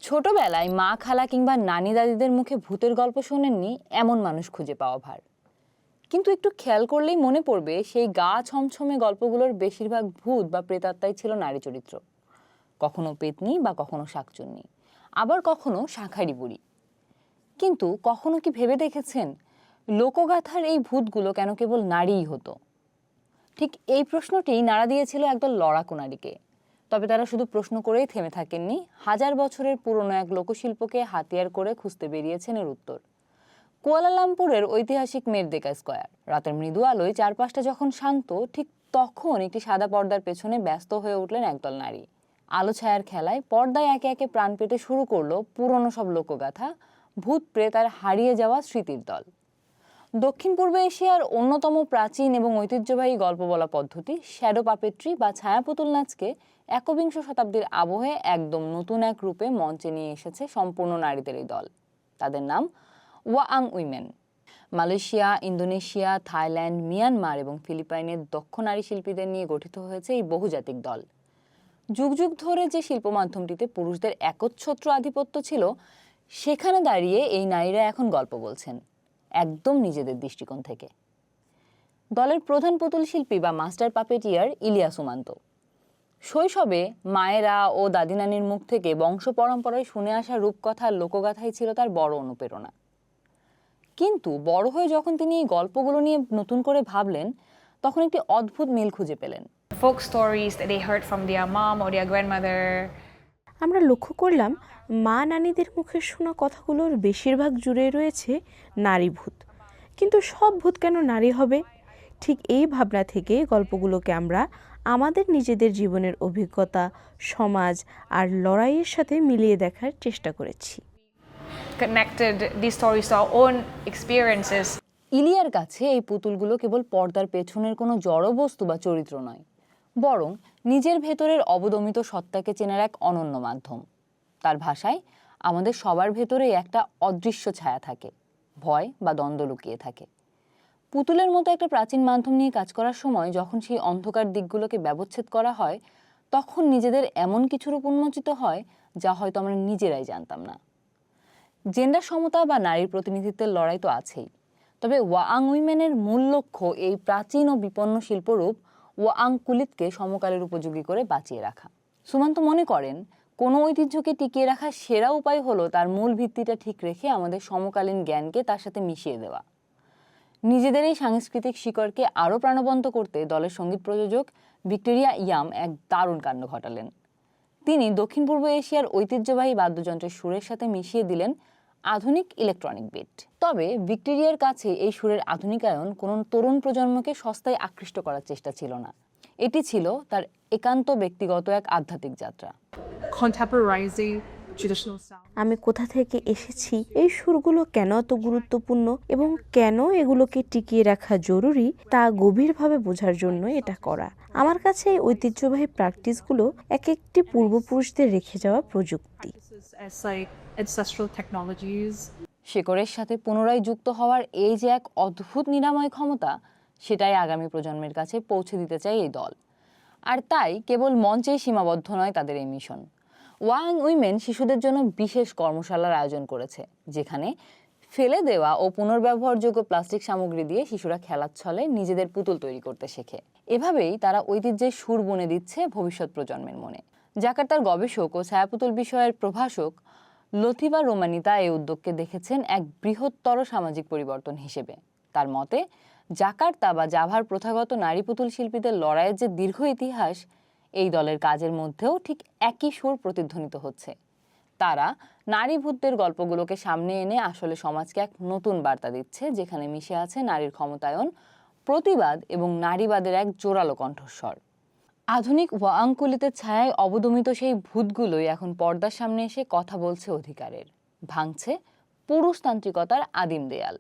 ছোটবেলায় মা খালা কিংবা নানি দাদিদের মুখে ভূতের গল্প শোনেননি এমন মানুষ খুঁজে পাওয়া ভার। কিন্তু একটু খেয়াল করলেই মনে পড়বে সেই গা ছমছমে গল্পগুলোর বেশিরভাগ ভূত বা প্রেতাত্মাই ছিল নারী চরিত্র। কখনো পেতনি বা কখনো শাকচুন্নি, আবার কখনো শাঁখারি বুড়ি। কিন্তু কখনো কি ভেবে দেখেছেন লোকগাথার এই ভূতগুলো কেন কেবল নারীই হতো? ঠিক এই প্রশ্নটিই নাড়া দিয়েছিল একদল লড়াকু নারীকে। তবে তারা শুধু প্রশ্ন করেই থেমে থাকেননি, হাজার বছরের পুরনো এক লোকশিল্পকে হাতিয়ার করে খুঁজতে বেরিয়েছেন এর উত্তর। কুয়ালালামপুরের ঐতিহাসিক মেরদেকা স্কয়ার। রাতের মৃদু আলোয় চারপাশটা যখন শান্ত, ঠিক তখন একটি সাদা পর্দার পেছনে ব্যস্ত হয়ে উঠলেন একদল নারী। আলো ছায়ার খেলায় পর্দায় একে একে প্রাণ পেতে শুরু করলো পুরনো সব লোকগাথা, ভূত প্রেত আর হারিয়ে যাওয়া স্মৃতির দল। দক্ষিণ পূর্ব এশিয়ার অন্যতম প্রাচীন এবং ঐতিহ্যবাহী গল্প বলা পদ্ধতি শ্যাডো পাপেট্রি বা ছায়াপুতুল নাচকে একবিংশ শতাব্দীর আবহে একদম নতুন এক রূপে মঞ্চে নিয়ে এসেছে সম্পূর্ণ নারীদের এই দল। তাদের নাম ওয়াআং women. Malaysia, Indonesia, Thailand, Myanmar এবং ফিলিপাইনের দক্ষ নারী শিল্পীদের নিয়ে গঠিত হয়েছে এই বহুজাতিক দল। যুগ যুগ ধরে যে শিল্প মাধ্যমটিতে পুরুষদের একচ্ছত্র আধিপত্য ছিল, সেখানে দাঁড়িয়ে এই নারীরা এখন গল্প বলছেন একদম নিজেদের দৃষ্টিকোণ থেকে। দলের প্রধান পুতুল শিল্পী বা মাস্টার পাপেটিয়ার ইলিয়া সুমান্ত। শৈশবে মায়েরা ও দাদি নানির মুখ থেকে বংশ পরম্পরায় শুনে আসা রূপকথার লোকগাথাই ছিল তার বড় অনুপ্রেরণা। কিন্তু বড় হয়ে যখন তিনি এই গল্পগুলো নিয়ে নতুন করে ভাবলেন, তখন একটি অদ্ভুত মিল খুঁজে পেলেন। Folk stories that they heard from their mom or their grandmother. আমরা লক্ষ্য করলাম মা নানীদের মুখে শোনা কথাগুলোর বেশিরভাগ জুড়ে রয়েছে নারী ভূত। কিন্তু সব ভূত কেন নারী হবে? ঠিক এই ভাবনা থেকে গল্পগুলোকে আমরা আমাদের নিজেদের জীবনের অভিজ্ঞতা, সমাজ আর লড়াইয়ের সাথে মিলিয়ে দেখার চেষ্টা করেছি। Connected these stories to our own experiences. ইলিয়ার কাছে এই পুতুলগুলো কেবল পর্দার পেছনের কোনো জড় বস্তু বা চরিত্র নয়, বরং নিজের ভেতরের অবদমিত সত্তাকে চেনার এক অনন্য মাধ্যম। তার ভাষায়, আমাদের সবার ভেতরেই একটা অদৃশ্য ছায়া থাকে, ভয় বা দ্বন্দ্ব লুকিয়ে থাকে। পুতুলের মতো একটা প্রাচীন মাধ্যম নিয়ে কাজ করার সময় যখন সেই অন্ধকার দিকগুলোকে ব্যবচ্ছেদ করা হয়, তখন নিজেদের এমন কিছু রূপ উন্মোচিত হয় যা হয়তো আমরা নিজেরাই জানতাম না। জেন্ডার সমতা বা নারীর প্রতিনিধিত্বের লড়াই তো আছেই, তবে ওয়াআং উইমেনের মূল লক্ষ্য এই প্রাচীন ও বিপন্ন শিল্পরূপ ওয়াআং কুলিতকে সমকালের উপযোগী করে বাঁচিয়ে রাখা। সুমান্ত মনে করেন, কোনো ঐতিহ্যকে টিকিয়ে রাখার সেরা উপায় হলো তার মূল ভিত্তিটা ঠিক রেখে আমাদের সমকালীন জ্ঞানকে তার সাথে মিশিয়ে দেওয়া। নিজেদের এই সাংস্কৃতিক শিকড়কে আরও প্রাণবন্ত করতে দলের সঙ্গীত প্রযোজক ভিক্টোরিয়া ইয়াম এক দারুণ কাণ্ড ঘটালেন। তিনি দক্ষিণ পূর্ব এশিয়ার ঐতিহ্যবাহী বাদ্যযন্ত্রের সুরের সাথে মিশিয়ে দিলেন আধুনিক ইলেকট্রনিক বিট। তবে ভিক্টোরিয়ার কাছে এই সুরের আধুনিকায়ন কোনো তরুণ প্রজন্মকে সস্তায় আকৃষ্ট করার চেষ্টা ছিল না। এটি ছিল তার একান্ত ব্যক্তিগত এক আধ্যাত্মিক যাত্রা। Contemporizing traditional sound. আমি কোথা থেকে এসেছি, এই সুরগুলো কেন এত গুরুত্বপূর্ণ এবং কেন এগুলোকে টিকিয়ে রাখা জরুরি তা গভীরভাবে বোঝার জন্য এটা করা। আমার কাছে এই ঐতিহ্যবাহী প্র্যাকটিসগুলো এক একটি পূর্বপুরুষদের রেখে যাওয়া প্রযুক্তি। As like ancestral technologies. শেকড়ের সাথে পুনরায় যুক্ত হওয়ার এই যে এক অদ্ভুত নিরাময় ক্ষমতা, সেটাই আগামী প্রজন্মের কাছে পৌঁছে দিতে চায় এই দল। আর তাই কেবল মঞ্চেই সীমাবদ্ধ নয় তাদের এই মিশন। ওয়াআং উইমেন শিশুদের জন্য বিশেষ কর্মশালার আয়োজন করেছে, যেখানে ফেলে দেওয়া ও পুনর্ব্যবহারযোগ্য প্লাস্টিক সামগ্রী দিয়ে শিশুরা খেলার ছলে নিজেদের পুতুল তৈরি করতে শেখে। এভাবেই তারা ঐতিহ্যের সুর বুনে দিচ্ছে ভবিষ্যৎ প্রজন্মের মনে। জাকার্তার গবেষক ও ছায়াপুতুল বিষয়ের প্রভাষক লথিবা রোমানিতা এই উদ্যোগকে দেখেছেন এক বৃহত্তর সামাজিক পরিবর্তন হিসেবে। তার মতে, জাকার্তা বা জাভার প্রথাগত নারী পুতুল শিল্পীদের লড়াইয়ের যে দীর্ঘ ইতিহাস, এই দলের কাজের মধ্যেও ঠিক একই সুর প্রতিধ্বনিত হচ্ছে। তারা নারী ভূতদের গল্পগুলোকে সামনে এনে আসলে সমাজকে এক নতুন বার্তা দিচ্ছে, যেখানে মিশে আছে নারীর ক্ষমতায়ন, প্রতিবাদ এবং নারীবাদের এক জোরালো কণ্ঠস্বর। আধুনিক ওয়াআং কুলিতের ছায়ায় অবদমিত সেই ভূতগুলোই এখন পর্দার সামনে এসে কথা বলছে অধিকারের, ভাঙছে পুরুষতান্ত্রিকতার আদিম দেয়াল।